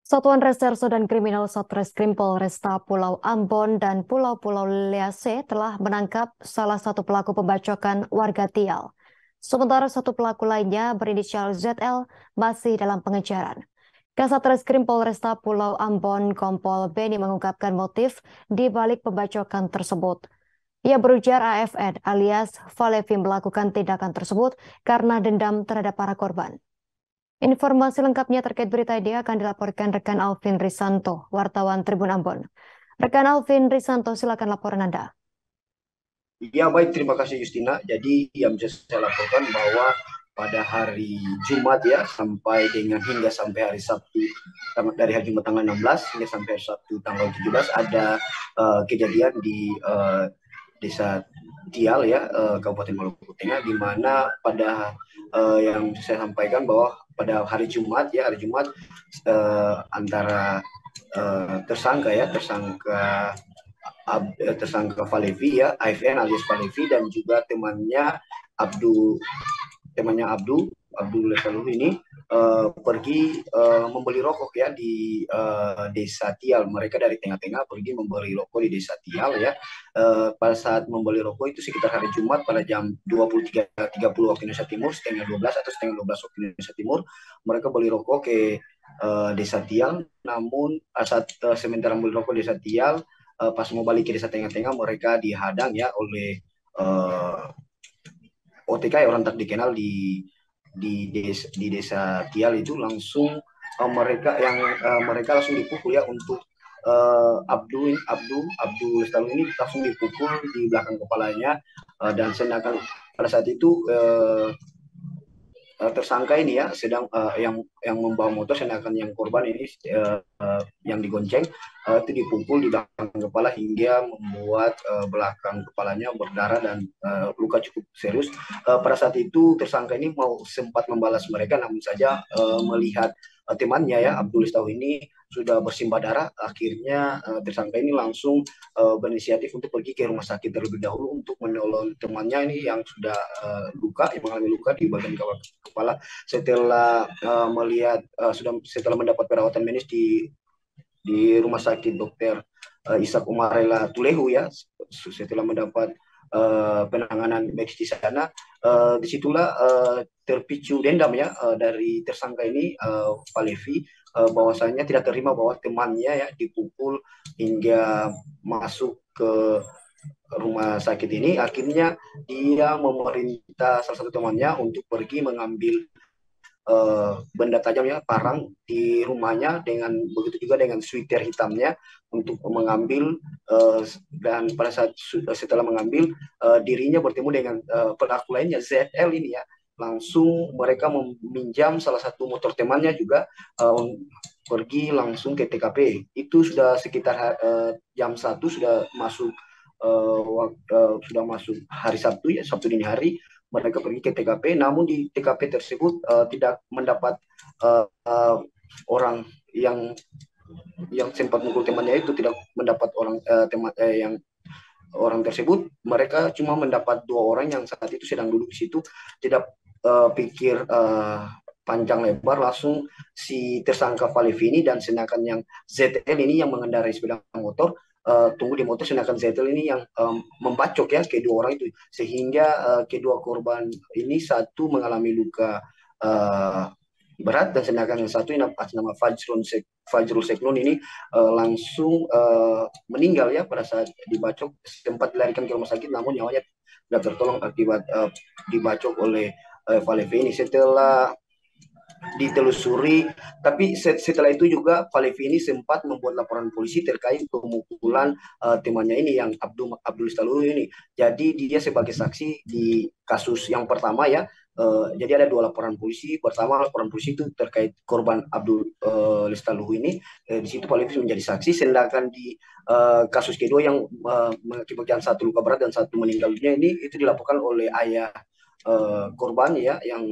Satuan Reserse dan Kriminal Satreskrim Polresta Pulau Ambon dan Pulau-Pulau Lease telah menangkap salah satu pelaku pembacokan warga Tial. Sementara satu pelaku lainnya berinisial ZL masih dalam pengejaran. Kasat Reskrim Polresta Pulau Ambon Kompol Beni mengungkapkan motif di balik pembacokan tersebut. Ia berujar AFN alias Falevi melakukan tindakan tersebut karena dendam terhadap para korban. Informasi lengkapnya terkait berita ini akan dilaporkan rekan Alvin Risanto, wartawan Tribun Ambon. Rekan Alvin Risanto, silakan laporan Anda. Ya baik, terima kasih Justina. Jadi yang bisa saya laporkan bahwa pada hari Jumat ya hingga sampai hari Sabtu, dari hari Jumat tanggal 16 hingga sampai hari Sabtu tanggal 17 ada kejadian di Desa Tial ya, Kabupaten Maluku Tengah, di mana pada yang saya sampaikan bahwa pada hari Jumat antara tersangka Falevi ya, AFN alias Falevi, dan juga Abdu Abdul Lesaluhu ini pergi membeli rokok ya di Desa Tial. Mereka dari Tengah-Tengah pergi membeli rokok di Desa Tial ya. Pada saat membeli rokok itu sekitar hari Jumat pada jam 23.30 waktu Indonesia Timur, setengah 12 atau setengah 12 waktu Indonesia Timur, mereka beli rokok ke Desa Tial. Namun sementara membeli rokok di Desa Tial, pas mau balik ke Desa Tengah-Tengah, mereka dihadang ya oleh OTK, orang tak dikenal di desa Tial itu. Langsung mereka langsung dipukul ya untuk Abdul Lestalu ini langsung dipukul di belakang kepalanya, dan sedangkan pada saat itu tersangka ini ya sedang yang membawa motor, sedangkan yang korban ini yang digonceng itu dipukul di belakang kepala hingga membuat belakang kepalanya berdarah dan luka cukup serius. Pada saat itu tersangka ini sempat membalas mereka, namun saja melihat temannya ya Abdul Istaw ini sudah bersimbah darah, akhirnya tersangka ini langsung berinisiatif untuk pergi ke rumah sakit terlebih dahulu untuk menolong temannya ini yang sudah yang mengalami luka di bagian kepala. Setelah setelah mendapat perawatan medis di rumah sakit Dr. Ishak Umarela Tulehu ya, setelah mendapat penanganan medis di sana, disitulah terpicu dendam ya dari tersangka ini, Falevi, bahwasanya tidak terima bahwa temannya ya dipukul hingga masuk ke rumah sakit ini. Akhirnya dia memerintah salah satu temannya untuk pergi mengambil benda tajam ya, parang di rumahnya, dengan begitu juga dengan sweater hitamnya untuk mengambil, dan pada saat setelah mengambil, dirinya bertemu dengan pelaku lainnya ZL ini ya. Langsung mereka meminjam salah satu motor temannya juga, pergi langsung ke TKP. Itu sudah sekitar jam 1, sudah masuk hari Sabtu ya, Sabtu dini hari. Mereka pergi ke TKP, namun di TKP tersebut tidak mendapat orang yang sempat mukul temannya itu, tidak mendapat orang tersebut. Mereka cuma mendapat 2 orang yang saat itu sedang duduk di situ, tidak pikir panjang lebar, langsung si tersangka Falevi ini, dan sedangkan yang ZL ini yang mengendarai sepeda motor tunggu di motor, sedangkan ZL ini yang membacok ya kedua orang itu, sehingga kedua korban ini satu mengalami luka berat, dan sedangkan yang satu yang atas nama Fajrul Seknun ini langsung meninggal ya pada saat dibacok. Sempat dilarikan ke rumah sakit, namun nyawanya tidak tertolong akibat dibacok oleh Falevi ini. Setelah ditelusuri, tapi setelah itu juga Falevi ini sempat membuat laporan polisi terkait pemukulan temannya ini yang Abdul Istalu ini. Jadi dia sebagai saksi di kasus yang pertama ya. Jadi ada 2 laporan polisi. Pertama, laporan polisi itu terkait korban Abdul Lestaluhu ini. Di situ Falevi menjadi saksi. Sedangkan di kasus kedua yang mengakibatkan satu luka berat dan satu meninggal dunia ini, itu dilaporkan oleh ayah korban ya, yang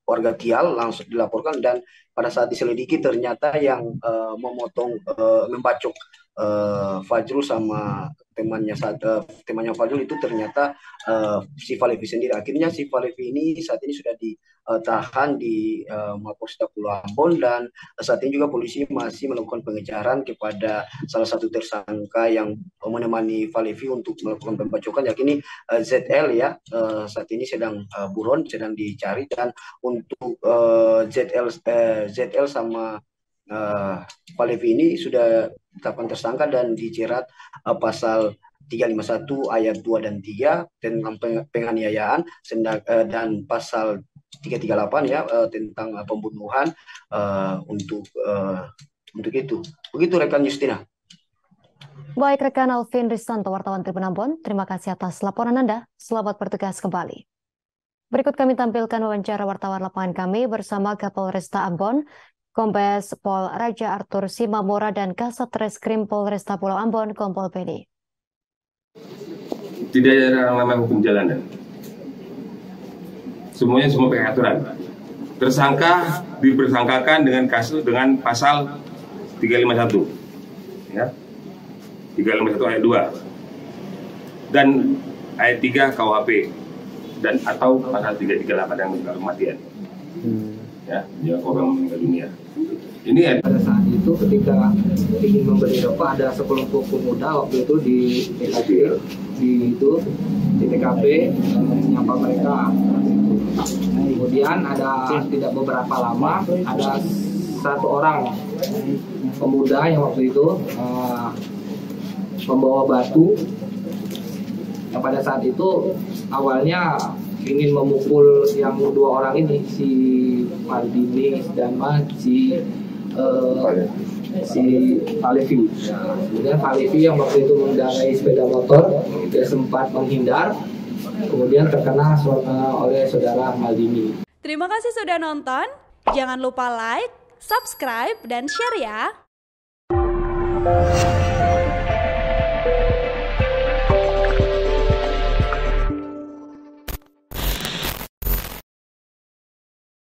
warga Tial, langsung dilaporkan. Dan pada saat diselidiki ternyata yang membacok Fajrul sama temannya Fajrul itu ternyata si Falevi sendiri. Akhirnya si Falevi ini saat ini sudah ditahan di Mapolresta Pulau Ambon, dan saat ini juga polisi masih melakukan pengejaran kepada salah satu tersangka yang menemani Falevi untuk melakukan pembacokan, yakni ZL ya. Saat ini sedang buron, sedang dicari, dan untuk ZL sama Falevi ini sudah ditetapkan tersangka dan dijerat pasal 351 ayat 2 dan 3 tentang penganiayaan, dan pasal 338 ya tentang pembunuhan untuk itu. Begitu rekan Justina. Baik rekan Alvin Ristanto, wartawan Tribun Ambon, terima kasih atas laporan Anda. Selamat bertugas kembali. Berikut kami tampilkan wawancara wartawan lapangan kami bersama Kapolresta Ambon, Kombes Pol Raja Arthur Simamora, dan Kasat Reskrim Polresta Pulau Ambon, Kompol Pedi. Tidak ada yang namanya hukum jalanan. Semuanya semua pakai aturan. Tersangka dipersangkakan dengan dengan pasal 351. Ya. 351 ayat 2. Dan ayat 3 KUHP dan atau pasal 338 yang meninggal kematian. Ya, korban meninggal dunia. Ini pada saat itu ketika ingin membeli rokok, ada sekelompok pemuda waktu itu di TKP menyapa mereka. Kemudian tidak beberapa lama ada satu orang pemuda yang waktu itu membawa batu, yang pada saat itu awalnya ingin memukul yang dua orang ini, si Maldini dan si Falevi. Kemudian Falevi yang waktu itu mengendarai sepeda motor, dia sempat menghindar, kemudian terkena oleh saudara Maldini. Terima kasih sudah nonton. Jangan lupa like, subscribe, dan share ya.